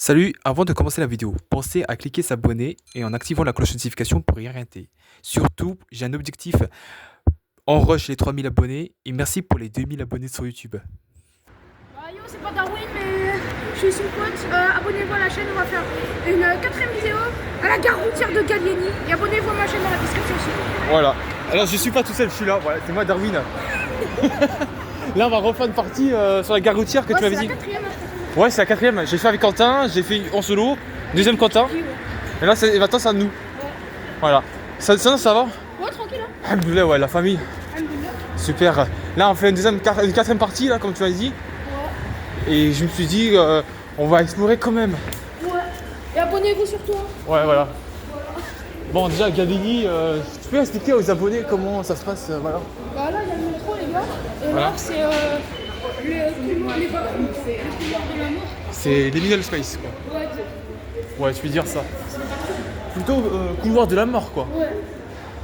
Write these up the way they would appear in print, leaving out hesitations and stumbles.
Salut, avant de commencer la vidéo, pensez à cliquer s'abonner et en activant la cloche de notification pour rien rater. Surtout, j'ai un objectif en rush les 3000 abonnés et merci pour les 2000 abonnés sur YouTube. Bah yo, c'est pas Darwin, mais je suis son pote. Abonnez-vous à la chaîne, on va faire une quatrième vidéo à la gare routière de Gallieni. Et abonnez-vous à ma chaîne dans la description aussi. Voilà. Alors je suis pas tout seul, je suis là. Voilà, c'est moi Darwin. Là on va refaire une partie sur la gare routière que tu m'avais dit. C'est la quatrième, Ouais, c'est la quatrième. J'ai fait avec Quentin, j'ai fait en solo, deuxième Quentin. Et là maintenant c'est à nous. Voilà. Ça va? Ouais, tranquille hein. Alhamdoulilah, ouais, la famille. Alhamdoulilah. Super. Là on fait une quatrième partie là comme tu m'as dit. Ouais. Et je me suis dit on va explorer quand même. Ouais. Et abonnez-vous surtout. Hein. Ouais voilà. Bon déjà Gallieni, tu peux expliquer aux abonnés comment ça se passe voilà. Bah là, il y a le métro, les gars. Et Voilà. là, c'est le couloir de la mort. C'est liminal space quoi. Ouais, Ouais, tu peux dire ça. Plutôt couloir de la mort quoi. ouais.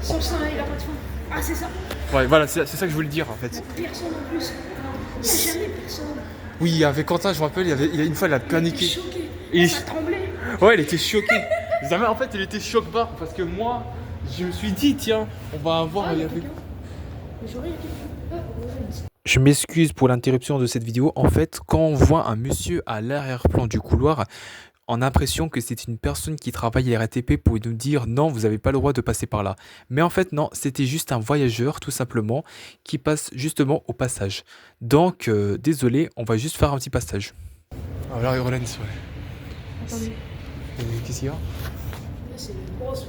Sans ça, il a pas de fin. Ah, c'est ça. Ouais, voilà, c'est ça que je voulais dire en fait. Personne en plus. Jamais personne. Oui, avec Quentin, je me rappelle, il y a une fois, il a paniqué. Choqué. Et Ça tremblait. ouais, il était choqué. Jamais, en fait, il était choc-barre parce que moi, je me suis dit, tiens, on va avoir. Ah, il y a avec... quelqu'un. Mais j'aurais, il y a quelqu'un. Ah, ouais. Je m'excuse pour l'interruption de cette vidéo. En fait, quand on voit un monsieur à l'arrière-plan du couloir, on a l'impression que c'est une personne qui travaille à la RATP pour nous dire non, vous n'avez pas le droit de passer par là. Mais en fait, non, c'était juste un voyageur, tout simplement, qui passe justement au passage. Donc, désolé, on va juste faire un petit passage. Ah, là, Eurolens, ouais. Attendez. Qu'est-ce qu'il y a? Là, c'est le boss.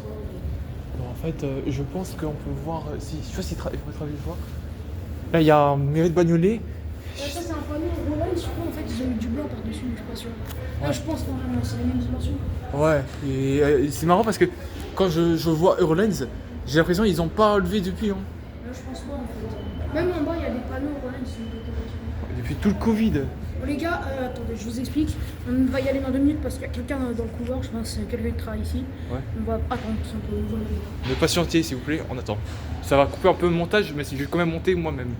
Bon, en fait, je pense qu'on peut voir. Si, je sais pas s'il faut travailler voir. Là, il y a un mairie de Bagnolet. Ça, c'est un panneau Roland. Je crois en fait, ils ont mis du blanc par-dessus, mais je suis pas sûr. Là, je pense vraiment, c'est les mêmes dimensions. Ouais, et c'est marrant parce que quand je vois Eurolens, j'ai l'impression qu'ils n'ont pas enlevé depuis. Hein. Là, je pense pas en fait. Même en bas, il y a des panneaux Roland. Depuis tout le Covid. Bon, les gars, attendez, je vous explique. On va y aller dans 2 minutes parce qu'il y a quelqu'un dans le couloir. Je pense que quelqu'un qui travaille ici. Ouais. On va attendre tout simplement. Voilà. Ne patientez s'il vous plaît, on attend. Ça va couper un peu le montage, mais je vais quand même monter moi-même.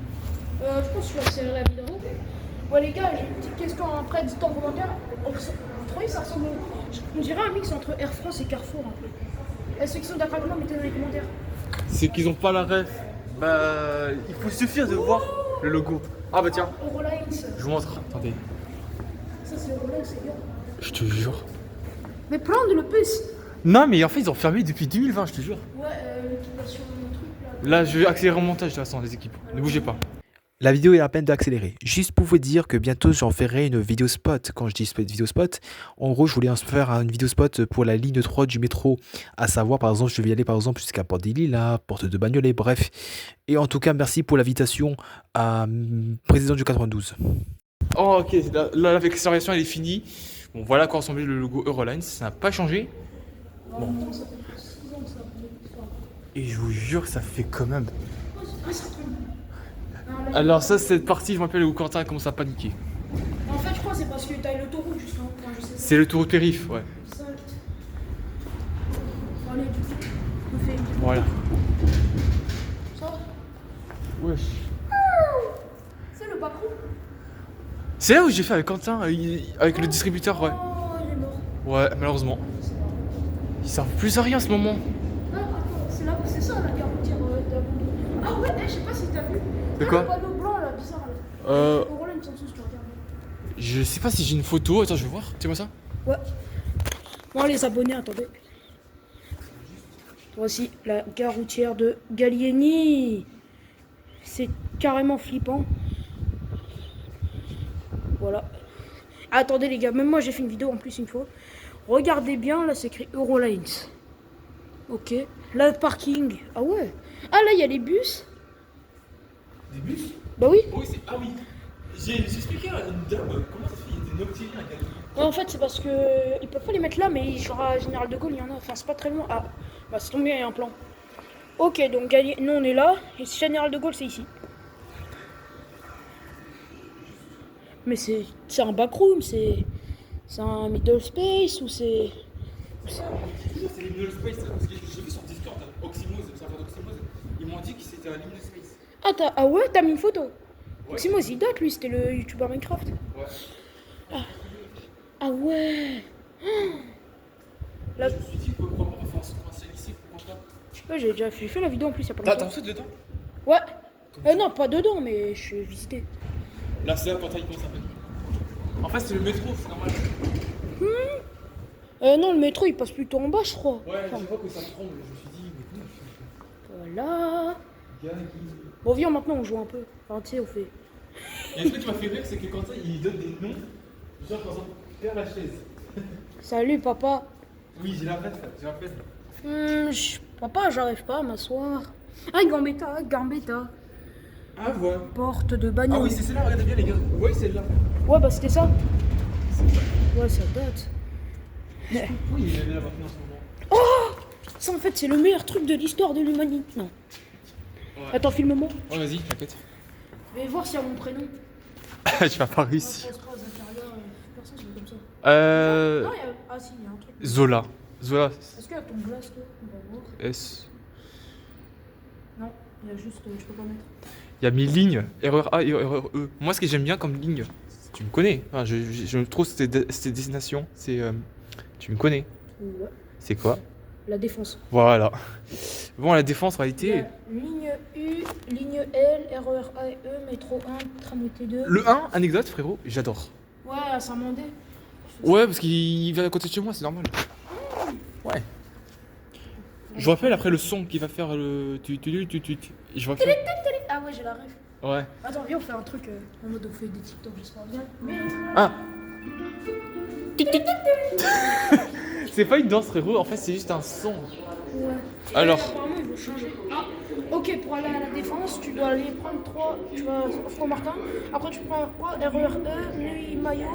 Je pense que je vais accélérer la vidéo. Ouais, les gars, j'ai une petite question après, dites en commentaire. Vous trouvez que ça ressemble on dirait un mix entre Air France et Carrefour un peu. Ceux qui sont d'accord avec moi, mettez dans les commentaires. C'est qu'ils ont pas la ref. Bah, il faut suffire de voir le logo. Ah bah tiens, Eurolines. je vous montre. Attendez, Ça, c'est Eurolines, c'est bien. je te jure. Mais plein de le plus. Non mais en fait ils ont fermé depuis 2020, je te jure. Ouais, l'équipation, le truc là. Là je vais accélérer le montage de toute façon les équipes. Ne bougez pas. La vidéo est à peine d'accélérer. Juste pour vous dire que bientôt j'en ferai une vidéo spot. Quand je dis vidéo spot, en gros je voulais en faire une vidéo spot pour la ligne 3 du métro. À savoir par exemple, je vais y aller par exemple jusqu'à Porte des Lilas, Porte de Bagnolet, bref. Et en tout cas merci pour l'invitation à président du 92. Oh ok, là l'accélération elle est finie. Bon voilà à quoi ressemblait le logo Eurolines, ça n'a pas changé. Bon. Et je vous jure que ça fait quand même. Alors ça cette partie je me rappelle où Quentin commence à paniquer. En fait, je crois que c'est parce que t'as l'autoroute justement. Enfin, je sais pas. C'est le tour de périph, ouais. Exact. Allez, du coup, on fait. Voilà. Ça va. Wesh. C'est le backroom. C'est là où j'ai fait avec Quentin, avec le distributeur, ouais. Oh, il est mort. Ouais, malheureusement. Ils servent plus à rien en ce moment. Non, attends, c'est là, c'est ça la gare routière d'Abondon. Ah ouais, je sais pas si t'as vu. De quoi? Le panneau blanc là, bizarre là. Au Roland, il me semble que tu regardes. Je sais pas si j'ai une photo, attends je vais voir, tiens-moi ça. Ouais. Bon, les abonnés, attendez. Voici la gare routière de Gallieni. C'est carrément flippant. Voilà. Attendez les gars, même moi j'ai fait une vidéo en plus une fois. Regardez bien, là c'est écrit Eurolines. Ok. Là, le parking. Ah ouais. Ah là, il y a les bus. Des bus? Bah oui. Oui, ah oui. J'ai expliqué à une dame comment ça se fait, il y a des nocturnes à Gallieni. Ouais, en fait, c'est parce que ils peuvent pas les mettre là, mais genre à Général de Gaulle, il y en a. Enfin, c'est pas très loin. Ah, bah c'est tombé, il y a un plan. Ok, donc nous on est là. Et Général de Gaulle, c'est ici. Mais c'est un backroom, c'est un middle space ou c'est. C'est les Liminal Space, parce que j'ai vu sur Discord, Oxymose, le serveur d'Oxymose, ils m'ont dit que c'était un Liminal Space. Ah ouais, t'as mis une photo. Ouais. Oxymos, il date lui, c'était le youtubeur Minecraft. Ouais. Ah ouais. Là, Je me suis dit, pourquoi pas faire un ancien lycée, pourquoi pas. ouais, j'ai déjà fait la vidéo en plus, il y a pas T'as longtemps. fait dedans? Ouais. Non, pas dedans, mais je suis visité. Là, c'est là quand il commence à peine. En fait, c'est le métro, c'est normal. Non, le métro il passe plutôt en bas, je crois. Ouais, je vois que ça tremble, je me suis dit, mais comment Voilà. il fait? Bon, viens maintenant, on joue un peu. Enfin, tu sais, on fait. Et un truc qui m'a fait rire, c'est que Quentin il donne des noms, genre par exemple, Père Lachaise. Salut, papa. Oui, j'ai la peine, j'ai la peine. Papa, j'arrive pas à m'asseoir. Ah, Gambetta, Gambetta. Ah, voilà. Porte de bagnole. Ah oui, c'est celle-là, regardez bien les gars. Oui, c'est celle-là. Ouais, bah c'était ça. Ouais, ça date. Oui, il est là maintenant en ce moment. Ça, en fait, c'est le meilleur truc de l'histoire de l'humanité. Non. Ouais. Attends, filme-moi. Ouais, vas-y, t'inquiète. Je vais voir s'il y a mon prénom. Tu vas pas réussir. Personne, c'est comme ça. Euh. Non, ah si, il y a un truc. Zola. Zola. Est-ce qu'il y a ton glace, toi? On va voir. S. Non, il y a juste. Je peux pas mettre. Il y a mes lignes, erreur A et erreur E. Moi, ce que j'aime bien comme ligne, tu me connais. Enfin, je trouve ces destinations, c'est. Tu me connais. Ouais. C'est quoi? La défense. Voilà. Bon, la défense, en Il y réalité. a ligne U, ligne L, RER A et E, métro 1, tramway T2. Le 1, anecdote, frérot, j'adore. Ouais, à Saint-Mandé. Ouais, parce qu'il vient à côté de chez moi, c'est normal. Ouais. Je vous rappelle après le son qui va faire le. Je vois Ah ouais, j'ai la ref. Ouais. Attends, viens, on fait un truc en mode on fait des TikTok, j'espère bien. Mais... Ah. C'est pas une danse, frérot, en fait, c'est juste un son. Ouais. Alors. Apparemment, ils vont changer. Ah, ok, pour aller à la défense, tu dois aller prendre 3. Tu vas au Franc-Martin. Après, tu prends quoi? RER E, Neuilly Maillot.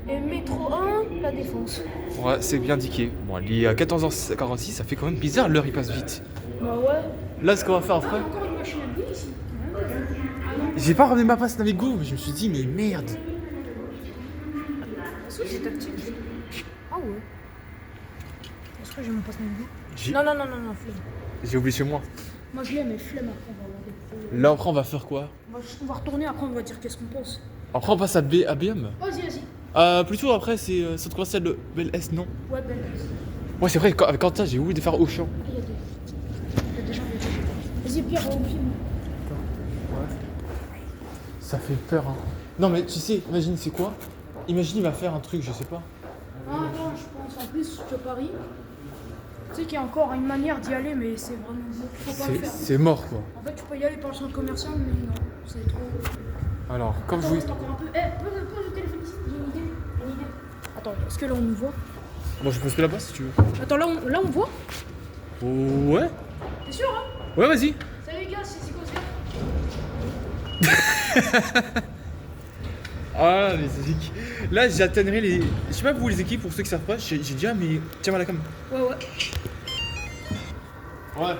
Et métro 1, la défense. Ouais, c'est bien indiqué. Bon, il est à 14h46, ça fait quand même bizarre, l'heure il passe vite. Bah ouais. Là, ce qu'on va faire Ah, après. encore une machine à billes ici. Ah non, J'ai pas ramené ma passe Navigo, mais je me suis dit, mais merde. est-ce que c'est tactile? Ah ouais. Est-ce que j'ai mon passe Navigo? J'ai Non, flemme. j'ai oublié chez moi. Moi je l'ai, mais flemme après, on va regarder. Là, après, on va faire quoi? On va retourner, après on va dire qu'est-ce qu'on pense. Après, on passe à BM. Vas-y. Plutôt après, c'est centre commercial de Bel S, non? Ouais, belle. Ouais, c'est vrai, avec Quentin, j'ai oublié de faire Auchan. Il y a des gens qui Vas-y, Pierre, on filme. Ça fait peur, hein. Non, mais tu sais, imagine, c'est quoi? Imagine, il va faire un truc, je sais pas. Ah non, je pense en plus sur Paris. Tu sais qu'il y a encore une manière d'y aller, mais c'est vraiment beau. Faut pas le faire. C'est mort, quoi. En fait, tu peux y aller par le centre commercial, mais non, c'est trop. Alors, comme je Attends, vous. reste encore un peu. Pose le téléphone ici, j'ai une idée. Attends, est-ce que là on nous voit? Moi, je pose que là-bas si tu veux. Attends, là on voit? Ouais. T'es sûr, hein? Ouais, vas-y. Salut les gars, c'est quoi Ah, les équipes. Là, j'atteindrai les. Je sais pas vous, les équipes, pour ceux qui savent pas, j'ai dit, ah, mais tiens-moi la cam. Ouais. Ouais.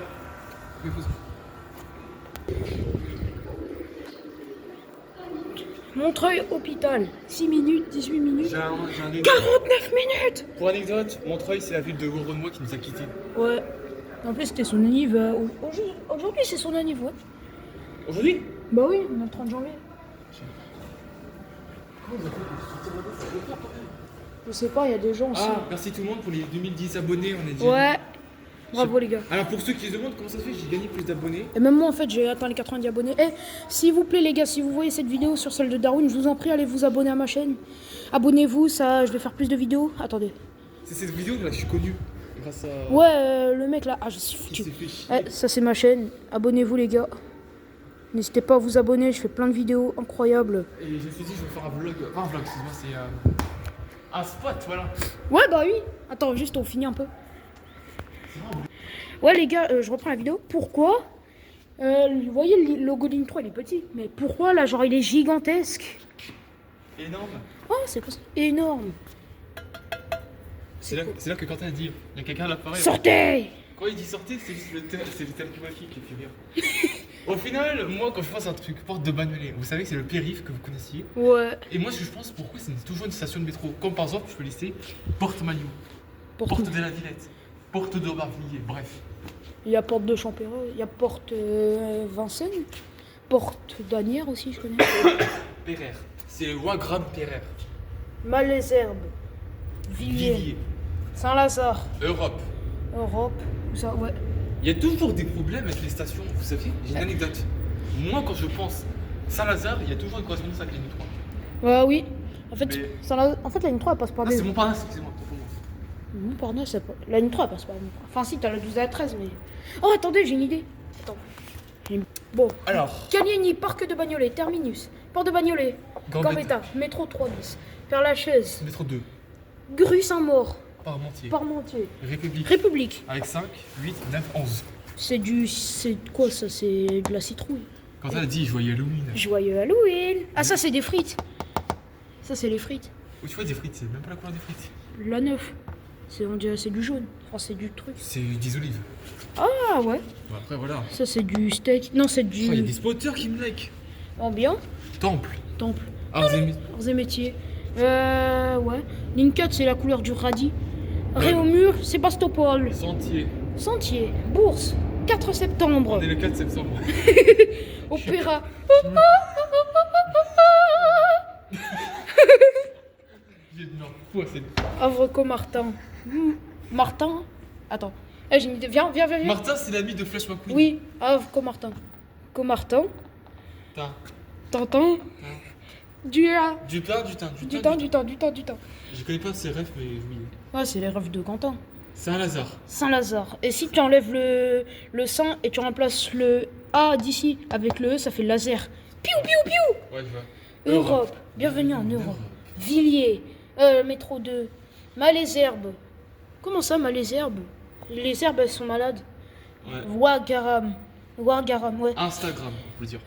Montreuil hôpital, 6 minutes, 18 minutes. J'ai un 49 minutes! Pour anecdote, Montreuil, c'est la ville de Renoir qui nous a quittés. Ouais. En plus, c'était son anniversaire. Aujourd'hui, c'est son anniversaire. Aujourd'hui? Bah oui, on est le 30 janvier. Je sais pas, il y a des gens aussi. Ah, merci tout le monde pour les 2010 abonnés, on est dit. Ouais. Bravo les gars. Alors pour ceux qui se demandent comment ça se fait, j'ai gagné plus d'abonnés. Et même moi en fait j'ai atteint les 90 abonnés. Eh, s'il vous plaît les gars, si vous voyez cette vidéo sur celle de Darwin, je vous en prie, allez vous abonner à ma chaîne. Abonnez-vous, ça, je vais faire plus de vidéos. Attendez. C'est cette vidéo là que je suis connu. Grâce à. Ouais, le mec là, ah je suis Qui foutu. s'est fait chier. Eh, ça c'est ma chaîne. Abonnez-vous les gars. N'hésitez pas à vous abonner, je fais plein de vidéos incroyables. Et je me suis dit, je vais faire un vlog. Pas un vlog, excuse-moi, c'est un spot, voilà. Ouais bah oui. Attends, juste on finit un peu. Ouais les gars, je reprends la vidéo. Pourquoi vous voyez le logo ligne 3 il est petit. Mais pourquoi là genre il est gigantesque? Énorme. Oh c'est quoi ça? Énorme. C'est là que Quentin a dit, il y a quelqu'un à l'appareil. Sortez! Quand il dit sortez, c'est juste le thème climatique qui fait rire. Au final, moi quand je pense à un truc, porte de Bagnolet, vous savez que c'est le périph' que vous connaissiez. Ouais. Et moi ce que je pense, pourquoi c'est toujours une station de métro. Comme par exemple, je peux lister Porte Maillot, Porte de la Villette, Porte d'Aubervilliers, bref. Il y a Porte de Champéret, il y a Porte Vincennes, Porte d'Anières aussi, je connais. Pereire, c'est le Wagram Pereire. Malesherbes, Villiers, Saint-Lazare. Europe. Europe. Où ça, ouais. Il y a toujours des problèmes avec les stations, vous savez. J'ai une anecdote. Moi, quand je pense Saint-Lazare, il y a toujours une correspondance avec la ligne 3. Ouais, oui. En fait, Mais- en fait la ligne 3 elle passe par Ah, des. c'est Montparnasse, excusez-moi. Montparnasse, c'est pas. La ligne 3 elle passe par. Enfin, si, t'as la 12 et la 13, mais. Oh, attendez, j'ai une idée. Attends. Bon. Alors, Cagnoni, Parc de Bagnolet, Terminus, Port de Bagnolet, Gambetta, Métro 3 bis, Père-Lachaise, métro 2, Grue Saint-Maur, Parmentier, Parmentier, République. République. Avec 5, 8, 9, 11. C'est du. C'est quoi ça? C'est de la citrouille. Quand elle a dit joyeux Halloween. Joyeux Halloween. Ah, ça, c'est des frites. Ça, c'est les frites. Où tu vois des frites, c'est même pas la couleur des frites. La 9. On dirait c'est du jaune. Enfin, c'est du truc. C'est des olives. Ah, ouais. Bon, après, voilà. Ça, c'est du steak. Non, c'est Oh, il y a du. des spotters qui me like. Ambiant. Temple. Temple. Arts et Arts et métiers. Ouais. Ligne 4, c'est la couleur du radis. Réaumur, Sébastopol. Sentier. Sentier. Bourse. 4 septembre. On est le 4 septembre. Opéra. J'ai de l'enfou, c'est. Havre-Comartin. Martin. Attends. J'ai une idée. Viens. Martin, c'est l'ami de Flash McQueen. Oui, Havre-Comartin. Comartin. T'as. Tintin. Du Du pain, du thym. Du temps. Je connais pas ces refs, mais oui. Ouais, c'est les rêves de Quentin. Saint-Lazare. Saint-Lazare. Et si tu enlèves le Saint et tu remplaces le A d'ici avec le E, ça fait laser. Piou. Ouais, je vois. Europe. Bienvenue en Europe. Villiers. Métro 2. Malesherbes. Comment ça, Malesherbes? Les herbes, elles sont malades. Ouais. Ouagaram, ouais. Instagram, on peut le dire.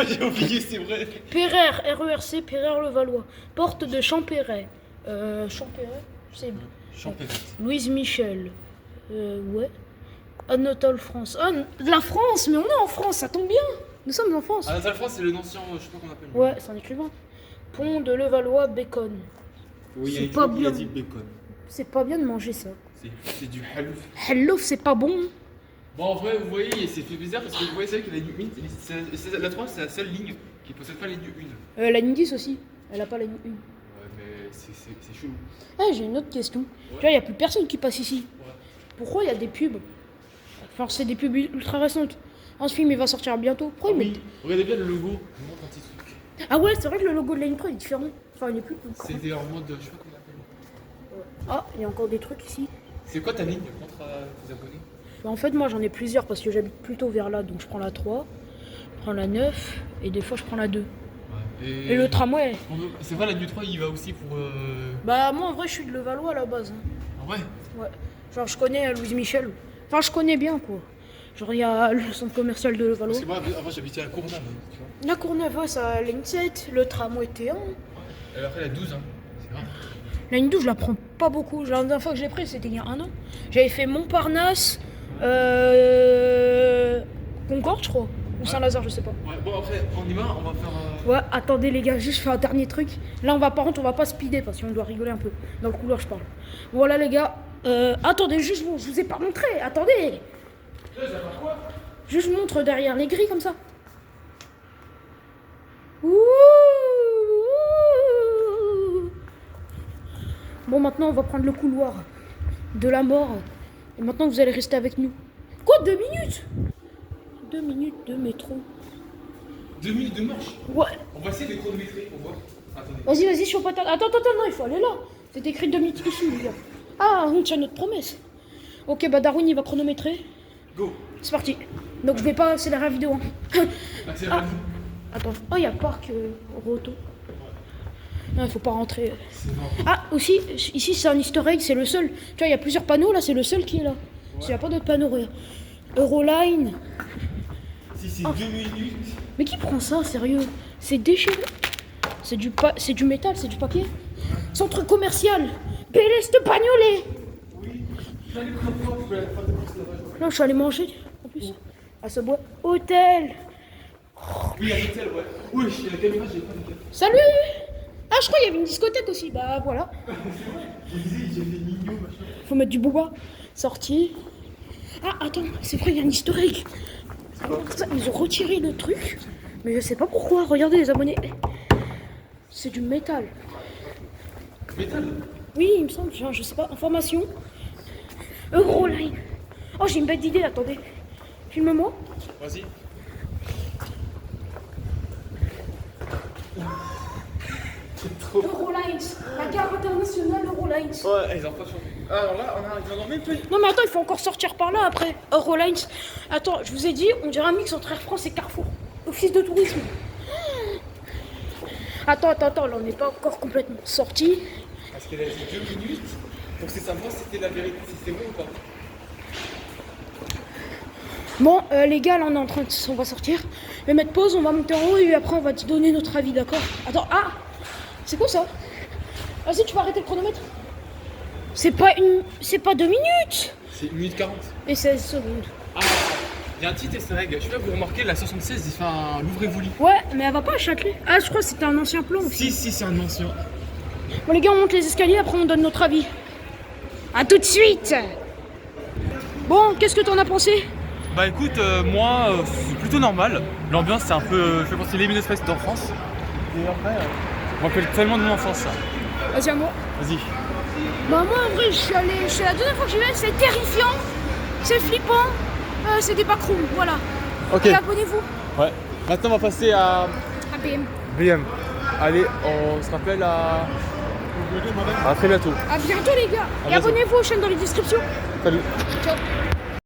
J'ai oublié, c'est vrai. Pereire, RERC, Pereire-le-Valois. Porte de Champéret. Champéret? Je sais. Champêtre. Louise Michel. Ouais. Anatole France. Ah, la France, mais on est en France, ça tombe bien. Nous sommes en France. Anatole France, c'est le ancien, je sais pas comment on appelle. Ouais, c'est un écrivain. Pont de Levallois, Bacon. Oui, il y a C'est une pas fois qui a bien. dit bacon. C'est pas bien de manger ça. C'est du halouf. Hello, c'est pas bon. Bon, en vrai, vous voyez, c'est fait bizarre parce que vous voyez, c'est vrai que la ligne 1, la 3, c'est la seule ligne qui possède pas la ligne 1. La ligne 10 aussi. Elle a pas la ligne 1. Ouais, mais c'est chelou. Ah, j'ai une autre question. Tu vois, il n'y a plus personne qui passe ici. Ouais. Pourquoi il y a des pubs? Enfin, c'est des pubs ultra récentes. Un film, il va sortir bientôt. Pourquoi ils Oui, mettent... regardez bien le logo. Je vous montre un petit truc. Ah ouais, c'est vrai que le logo de la ligne 3 est différent. Enfin, il est plus grand. C'était en mode, je sais pas comment on appelle. Ah, il y a encore des trucs ici. C'est quoi ta ligne contre tes abonnés? Bah, en fait, moi, j'en ai plusieurs parce que j'habite plutôt vers là. Donc, je prends la 3, je prends la 9 et des fois, je prends la 2. Ouais. Et le tramway. C'est vrai, la ligne 3, il va aussi pour. Bah, moi, en vrai, je suis de Levallois à la base. Hein. Ah ouais. Ouais. Genre, je connais Louise Michel. Enfin, je connais bien, quoi. Genre, il y a le centre commercial de Levallois. Parce que moi, avant, j'habitais à Courneuve, tu vois. La Courneuve, ouais, ça a la ligne 7, le tramway T1. Et après, la 12, hein. C'est grave. La ligne 12, je la prends pas beaucoup. La dernière fois que je l'ai prise, c'était il y a un an. J'avais fait Montparnasse, Concorde, je crois. Ou Saint-Lazare, je sais pas. Ouais, bon, après, on y va, on va faire. Ouais, attendez les gars, juste je fais un dernier truc. Là, par contre, on va pas speeder parce qu'on doit rigoler un peu. Dans le couloir, je parle. Voilà les gars. Attendez, juste, je vous ai pas montré. Attendez. Juste, je montre derrière les grilles comme ça. Ouh. Bon, maintenant, on va prendre le couloir de la mort. Et maintenant, vous allez rester avec nous. Quoi, 2 minutes? 2 minutes de métro. 2 minutes de marche. Ouais. On va essayer de chronométrer pour voir. Attendez. Vas-y, je suis pas... Attends, non, il faut aller là. C'est écrit 2 minutes ici, les gars. Ah, on tient notre promesse. Ok, bah Darwin, il va chronométrer. Go. C'est parti. Donc, je vais pas accélérer la vidéo. Hein. Accélère. Attends. Oh, il y a parc Roto. Non, il faut pas rentrer. C'est mort. Ah, aussi, ici, c'est un easter egg, c'est le seul. Tu vois, il y a plusieurs panneaux, là, c'est le seul qui est là. Il n'y a pas d'autres panneaux, regarde. Euroline. Si c'est 2 minutes. Mais qui prend ça, sérieux? C'est déchiré. C'est du métal, c'est du papier. Centre commercial. Péleste Bagnolet. Oui. J'allais prendre quoi? Je peux aller faire des courses là-bas. Là, je suis allé manger, en plus. À ce bois. Hôtel. Oui, il y a l'hôtel, ouais. Oui, il y a la caméra, j'ai pas de caméra. Salut. Ah, je crois qu'il y avait une discothèque aussi. Bah, voilà. Je disais, j'ai fait Nino, machin. Faut mettre du bois. Sortie. Ah, attends, c'est vrai, il y a un historique. Ils ont retiré le truc. Mais je sais pas pourquoi. Regardez les abonnés. C'est du métal. Métal. Oui, il me semble, genre, je sais pas, information. Euroline. Oh, j'ai une bête d'idée, attendez. Filme-moi. Vas-y. Eurolines. La gare internationale Eurolines. Ouais, ils ont pas changé. Alors là, on en même plus. Non, mais attends, il faut encore sortir par là après. Eurolines. Attends, je vous ai dit, on dirait un mix entre Air France et Carrefour. Office de tourisme. Attends, là, on n'est pas encore complètement sorti. Parce qu'elle a dit 2 minutes pour que savoir si c'était la vérité, si c'était vrai ou pas. Bon, les gars, là, on est en train de... On va sortir. Je vais mettre pause, on va monter en haut et après, on va te donner notre avis, d'accord? Attends, ah! C'est quoi ça? Vas-y, tu vas arrêter le chronomètre. C'est pas 2 minutes! C'est 1 minute 40. Et 16 secondes. Ah, il y a un petit easter egg. Je sais pas, vous remarquez, la 76, il fait un l'ouvrez-vous lit. Ouais, mais elle va pas à Châtelet. Ah, je crois que c'était un ancien plan aussi. Si, c'est un ancien. Bon, les gars, on monte les escaliers, après, on donne notre avis. À tout de suite! Bon, qu'est-ce que t'en as pensé? Bah écoute, moi, c'est plutôt normal. L'ambiance, c'est un peu. Je fais penser les Fest en France. Et après, je me rappelle tellement de mon enfance, ça. Vas-y, à moi. Vas-y. Bah, moi, en vrai, c'est la deuxième fois que j'y vais, c'est terrifiant, c'est flippant, c'est des backrooms, voilà. Ok. Et abonnez-vous Ouais. Maintenant, on va passer à à BM. BM. Allez, on se rappelle à très bientôt. À bientôt, les gars. À Et bientôt. abonnez-vous aux chaînes dans les descriptions. Salut. Ciao.